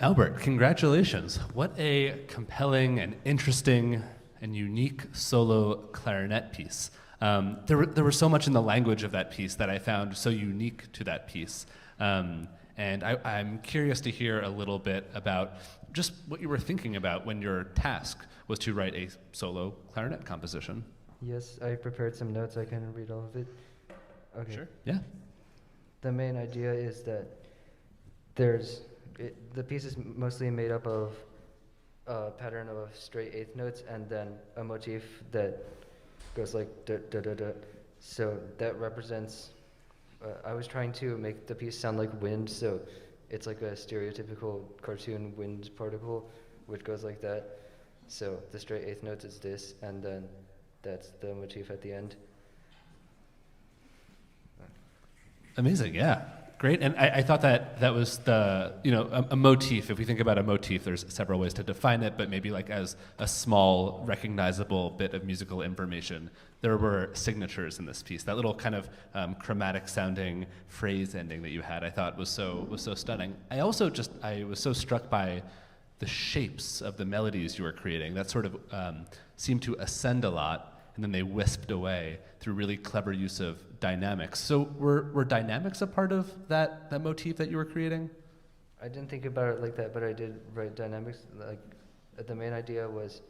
Albert, congratulations. What a compelling and interesting and unique solo clarinet piece. There was so much in the language of that piece that I found so unique to that piece. And I'm curious to hear a little bit about just what you were thinking about when your task was to write a solo clarinet composition. Yes, I prepared some notes. I can read all of it. Okay. Sure. Yeah. The main idea is that the piece is mostly made up of a pattern of straight eighth notes and then a motif that goes like da da da da. So that represents. I was trying to make the piece sound like wind, so it's like a stereotypical cartoon wind particle, which goes like that. So the straight eighth notes is this, and then that's the motif at the end. Amazing, yeah. Great, and I thought that was the, a motif. If we think about a motif, there's several ways to define it, but maybe like as a small, recognizable bit of musical information. There were signatures in this piece. That little kind of chromatic sounding phrase ending that you had, I thought was so stunning. I was so struck by the shapes of the melodies you were creating. That sort of seemed to ascend a lot, and then they wisped away through really clever use of dynamics. So were dynamics a part of that motif that you were creating? I didn't think about it like that, but I did write dynamics. Like, the main idea was,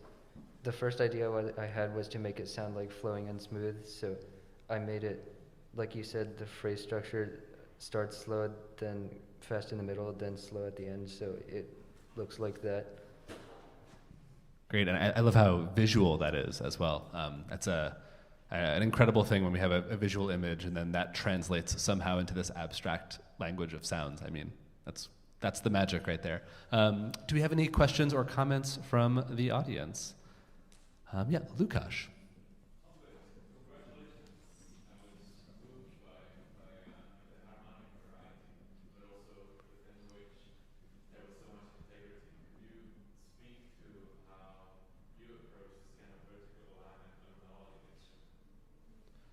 the first idea I had was to make it sound like flowing and smooth. So I made it, like you said, the phrase structure starts slow, then fast in the middle, then slow at the end. So it looks like that. Great, and I love how visual that is as well. That's an incredible thing when we have a visual image and then that translates somehow into this abstract language of sounds. I mean, that's the magic right there. Do we have any questions or comments from the audience? Yeah, Lukasz.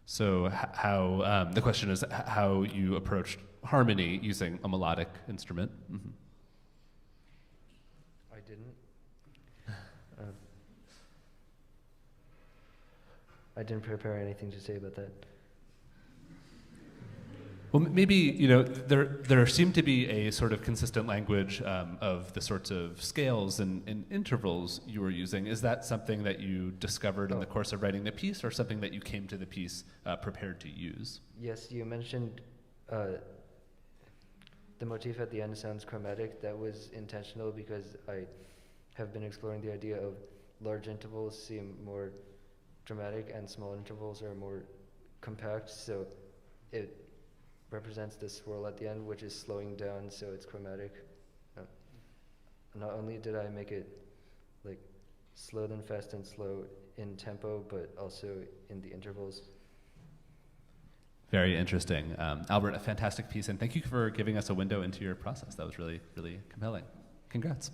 So how the question is how you approached harmony using a melodic instrument. Mm-hmm. I didn't. I didn't prepare anything to say about that. Well, maybe there seemed to be a sort of consistent language of the sorts of scales and intervals you were using. Is that something that you discovered in the course of writing the piece, or something that you came to the piece prepared to use? Yes, you mentioned the motif at the end sounds chromatic. That was intentional because I have been exploring the idea of large intervals seem more dramatic and small intervals are more compact. So it represents the swirl at the end, which is slowing down, so it's chromatic. Not only did I make it like slow then fast and slow in tempo, but also in the intervals. Very interesting. Albert, a fantastic piece, and thank you for giving us a window into your process. That was really, really compelling. Congrats.